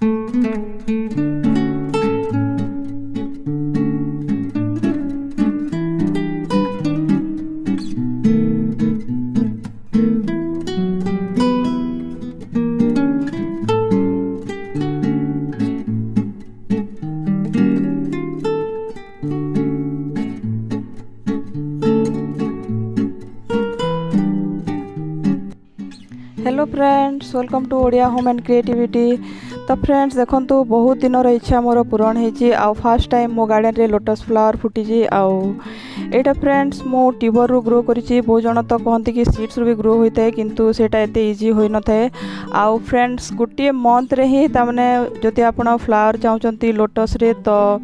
Hello friends, welcome to Odia home and creativity. तो friends देखो बहुत दिन इच्छा मोर पूरण होती आउ फर्स्ट टाइम मो गार्डन रे लोटस फ्लावर फुटी आउ एटा फ्रेंड्स मो ट्यूबर रु ग्रो करी। बहुत जन तो कहते कि सीड्स रु भी ग्रो होता है किंतु सेटा एते इजी होई न थाए। आउ फ्रेंड्स गोटे मंथ रे ही तामने जदि आपण फ्लावर चाहते लोटस रे तो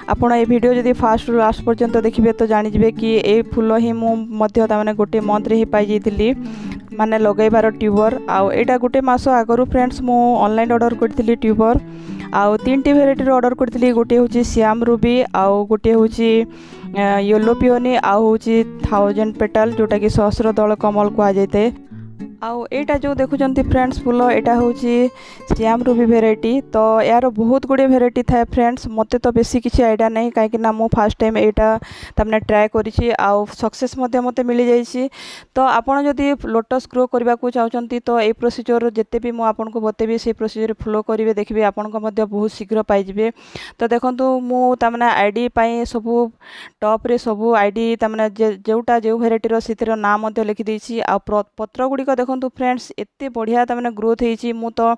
आपण ए वीडियो जदि फास्ट रु लास्ट पर्यंत देखिए तो जानिजे कि ए फूल ही मुझे ताने गोटे मंथ रे ही पाई जाइली माने लगेबार ट्यूबर। आउ एटा गोटे मास आगरू फ्रेंड्स मु ऑनलाइन ऑर्डर करथिली ट्यूबर आउ 3टी वेराइटी ऑर्डर करथिली। गोटे होची श्याम रूबी आउ गोटे होची येलो पियोनी आउ होची 1000 पेटल जोटा कि सहस्र दल कमल कहा जायते। आउ एटा जो देखुचंती फ्रेंड्स फूल एटा होची श्याम रूबी वेराइटी। तो यार बहुत गुड़े वेराइटी थाए फ्रेंड्स, मते तो बेसी किसी आइडिया नहीं कहीं ना मु फास्ट टाइम एटा तमने ट्राए करिछि आउ सक्सेस मते मते मिली जाइछि। तो आपण जदि लोटस ग्रो करबा को चाहउचंती तो ए प्रोसीजर जते भी मु आपन को बतेबी से प्रोसीजर फॉलो करिवे देखबे आपन को मध्य बहुत शीघ्र पाई जिवे। तो देखंतु मु तमने आईडी पाई सब टॉप रे सब आईडी तमने जेउटा जे वेराइटी रो सितिर नाम मध्य लिखि दैछि। आ पत्र गुडी को देखो फ्रेंड्स एते बढ़िया तमने ग्रोथ होईची मु तो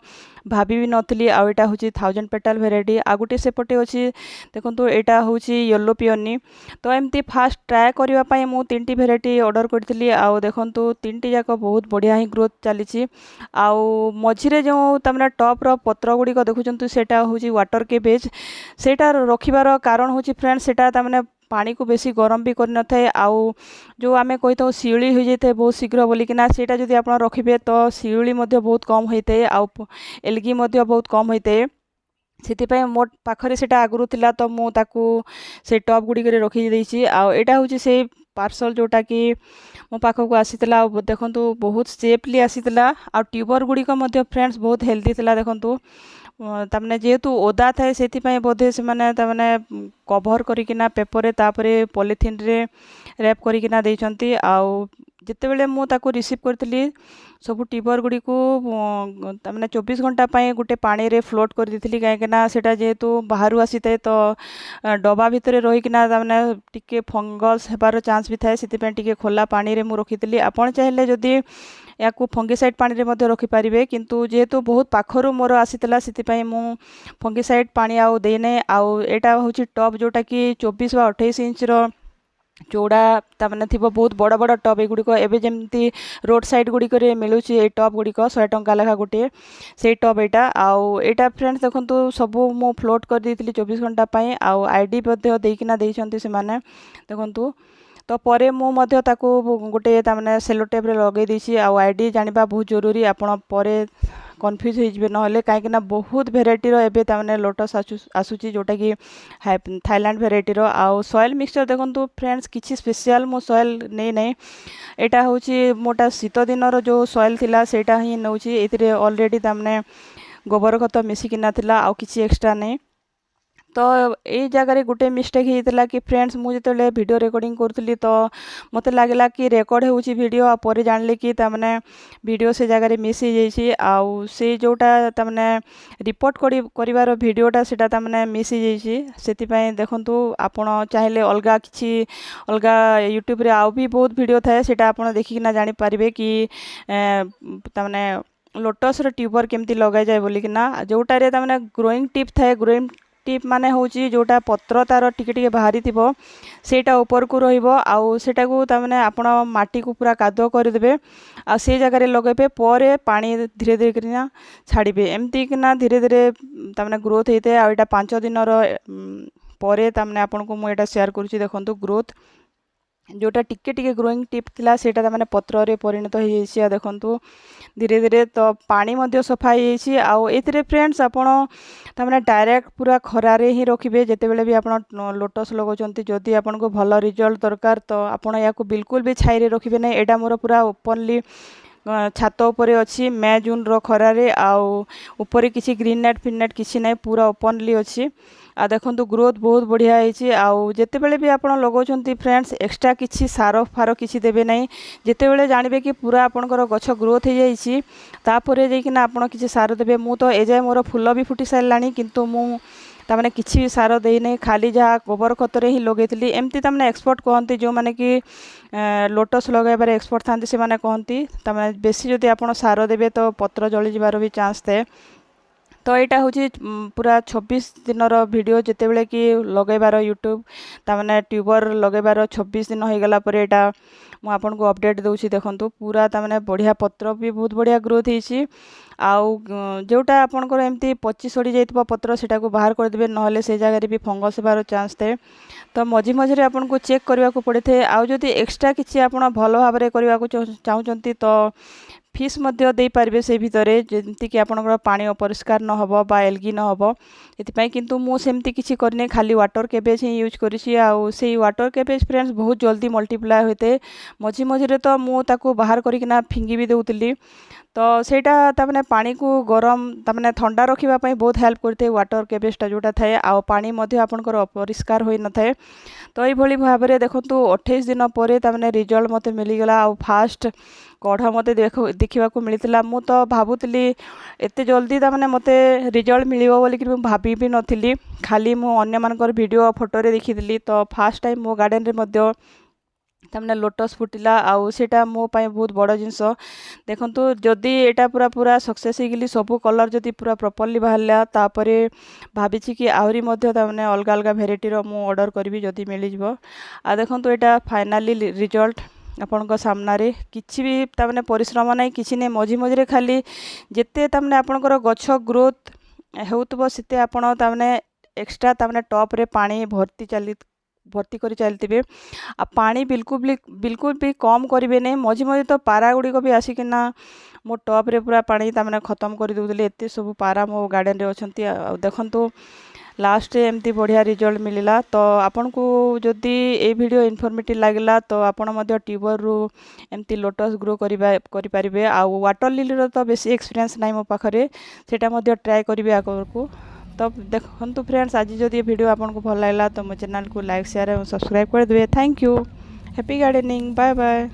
भाभी भी नथली। आ एटा होची 1000 पेटल वेराइटी आ गुटे सेपटे अछि देखंतु एटा होची येलो पियोनी। तो एमती फास्ट ट्राए करबा पई मु 3टी वेराइटी ऑर्डर करथिली आउ देखंतु 3टी जाक बहुत बढ़िया ही ग्रोथ चलीची। आउ मझिरे जो तमने टॉप रो पत्र गुडी को देखुचंतु सेटा होची वाटर केबेज। सेटा रखिबार कारण होची फ्रेंड्स सेटा तमने पानी को बेसी गरम भी कर न थाए आउ जो आमे कहि तो शिउली हो जाए बहुत शीघ्र बोलिकिना सेटा जदि आपण रखिबे तो शिउली मध्य बहुत कम होइते आउ एलगी मध्य बहुत कम होइते। सेतिपय मो पाखरे सेटा आगुरु थिला तो मु ताकू से टॉप गुडी करे रखि देइछि। आ एटा होछि से पार्सल जोटा कि मो पाखक आसीतला देखंतु बहुत सेफली आसीतला। आ ट्यूबर गुडी को मध्य फ्रेंड्स बहुत हेल्दी थिला देखंतु तमने जेहेतु ओदा थाए से बोधे से माने तमने कभर करिकिना पेपर रे तापरे पॉलिथिन रे रैप करिकिना देइचंती। आउ जिते बेले मु ताको रिसीव करथिली सब ट्यूबर गुडी को तमने 24 घंटा पाए गोटे पानी रे फ्लोट कर देथिली काहेकना सेटा जेहेतु बाहरु आसीते तो डबा भितरे रहिकिना तमने टिके फंगस हेबार चांस भी थाए सेतिपय टिके खोला पानी रे मु रखिथिली। आपण चाहिले जदि या को फंगिसाइड पानी रे मध्य रखि पारिबे किंतु जेहेतु बहुत पाखरु मोर आसीतला सेतिपय मु फंगिसाइड पानी आउ देने। आउ एटा होची टॉप जोटा कि 24 वा 28 इंच रो चौड़ा तमने थिबो बहुत बड़ बड़ टॉप एगुडी को एबे जेमती रोड साइड गुडी करे मिलुची ए टॉप गुडी को 100 टंका लेखा गोटे से टॉप एटा। आउ एटा फ्रेंड्स देखंतु सबु मु फ्लोट कर देथिली 24 घंटा पई आउ आईडी मध्य देकिना देइछंती से माने देखंतु। तो परे मु मध्य ताको गोटे तमने सेलो टेप रे लगै दिछि। आउ आईडी जानिबा बहुत जरूरी आपण परे कन्फ्यूज हो जबे नहले काहे ना बहुत वेराइटी रो एबे तमने लोटस आसुची जोटा कि थाईलैंड वेराइटी रो। आउ सॉइल मिक्सचर देखंतु फ्रेंड्स किछि स्पेशल मो सॉइल नै एटा होची मोटा शीत दिन रो जो सॉइल थिला सेटा ही नउची। एतिरे ऑलरेडी तमने गोबर खत मिसी किना थिला आउ किछि एक्स्ट्रा नै। तो ये जगह गोटे मिस्टेक होता कि फ्रेंड्स मुझे जो वीडियो रिकॉर्डिंग करूँ तो मत लगला कि रेकर्ड होची वीडियो आ पर जानली कि तमने वीडियो से जगह मिस हो जाइए आउ से जोटा तमने रिपोर्ट करिवार वीडियोटा सेटा तमने मिस हो जाइए। से देखंतु आपण चाहिले अलगा किछि अलगा यूट्यूब रे आउ भी बहुत वीडियो थाए सेटा आपण देखिकिना जानि पारिबे कि तमने लोटस रो ट्यूबर केमती लगाई जाए बोलिकिना। जोटा रे तमने ग्रोइंग टिप थाए ग्रोइंग टिप माने होची जोटा पत्र तार टिके टिके बाहरी थिबो सेटा ऊपर को रहिबो आउ सेटा को तमने आपण माटी को पूरा कादो कर देबे आ से जगह रे लगेबे परे पानी धीरे धीरे करना छाड़ीबे एमती किना धीरे धीरे तमने ग्रोथ हेते। आ एटा 5 दिन रो परे तमने आपण को मु एटा शेयर करूची देखंतु ग्रोथ जोटा टिके टिके ग्रोइंग टिप थिला सेटा तमने पत्र रे परिणत हो जाइछि। आ देखंतु धीरे धीरे तो पानी मध्य सफा हो जाइछि। आउ एथिरे फ्रेंड्स आपण तमने डायरेक्ट पूरा खरा रे ही रखिबे जेते बेले भी आपण लोटस लगोचंती जदी आपण को भलो रिजल्ट दरकार तो आपण या को बिल्कुल भी छाई रे रखिबे नै। एटा मोर पूरा ओपनली छात उपरे अच्छी मे जून रो खरारे आउ ऊपर किसी ग्रीन नेट फिन नेट किसी ना पूरा ओपनली अच्छी आ देखो ग्रोथ बहुत बढ़िया है आउ जितेबले भी आप लगाउछंती फ्रेंड्स एक्स्ट्रा किसी सार फार किसी देबे नहीं जितेबले जानबे कि पूरा आपणकर गछ ग्रोथ हो जाइए तापर जाइकिना आपण किसी सार देबे मु तो एजाए मोर फूल भी फुटी सारानी किंतु मु तामाने किसी भी सार देई नहीं खाली जहाँ गोबर खतरे ही लगेली एमती तामाने एक्सपर्ट कहती जो माने कि लोटस लगाइबार एक्सपर्ट था से माने कहती तामाने बेसी जदि आपण सार देबे तो पत्र जली जिबार भी चांस थाए। तो यहाँ हूँ पूरा 26 दिन वीडियो जितेबले कि लगेबार यूट्यूब तामाने ट्यूबर लगेबार 26 दिन हो गला परे एटा मु आपन को अपडेट दूसरी देखंतु पूरा तामाने बढ़िया पत्र भी बहुत बढ़िया ग्रोथ होइछि आउ जोटा आपनकर एमती पची सड़ी जाइतबा पत्र सेटा को बाहर कर देबे नहले से जगह रे भी फंगस हेबार चांस थाए। तो मझी मझे आपन को चेक करबा को पड़े थे आउ जदि एक्स्ट्रा किछि आपन भलो भाबरे रे करबा को चाहउचंती तो फिश मध्य दे पारबे से भितरे जेमती कि आपनकर पानी अपरिष्कार न हबो बा एलगी न हबो एतिपई किंतु मु सेमती किछि करने खाली वाटर केबेज ही यूज करिछि आउ सेही वाटर केबेज फ्रेंड्स बहुत जल्दी मल्टीप्लाई होते मझी मझे तो मु ताको बाहर करिकिना फिंगी भी देउतली तो सेटा तामने पानी को गरम तामने ठंडा रखिबा पई बहुत हेल्प करते वाटर केबेजटा जोटा थाए आउ पानी मध्य आपनकर अपरिष्कार होई न थाए। तो ये भली भाव में देखंतु 28 दिन पर तामने रिजल्ट मते मिलीगला आउ फास्ट कढ़ मते देखा मिलता मु तो भावुली एत जल्दी तामने मते रिजल्ट मिलिबो बोली कि भाभी भी नथिली खाली मु अन्य मानकर वीडियो फोटो रे देखिथिली। तो फास्ट टाइम मो गार्डन रे मध्य तामने लोटस फुटिला आउ सेटा मो पाई बहुत बड़ जिनस देखंतु जदि एटा पूरा पूरा सक्सेस होगी सब कलर जदि पूरा प्रॉपर्ली बाहरला तापरे भाबिछि कि आहुरी मध्य तामने अलग अलग भेराइटी रो मु ऑर्डर करबी जदि मिल जिवो आ देखंतु एटा फाइनली रिजल्ट आपन सामना रे किछि भी तामने परिश्रम नहीं किछि ने मझी मझे खाली जेते तामने आपनकर गछ ग्रोथ हेउतबो सेते आपन तामने एक्स्ट्रा तामने टॉप रे पानी भर्ती कर चलते आ पानी बिल्कुल भी कम करेंगे नहीं मझी मझे तो पारा गुड़िक भी आसिकिना मो टॉप रे पूरा पानी तामने खत्म कर दूसरे एत सब पारा मो गार्डन रे अच्छी देखंतु लास्ट एमती बढ़िया रिजल्ट मिलला। तो आपन को जदि ए वीडियो इनफॉर्मेटिव लागला तो आपण मध्य ट्यूबर रु एमती लोटस ग्रो करि परिबे आ वाटर लिली रो तो बेसी एक्सपीरियंस नाही मो पाखरे सेटा मध्य ट्राई करिवे आगरकू। तब देखंतु फ्रेंड्स आज जदि वीडियो आपको भल लागला तो मो चैनल को लाइक शेयर और सब्सक्राइब कर देबे। Thank you. Happy gardening. Bye bye.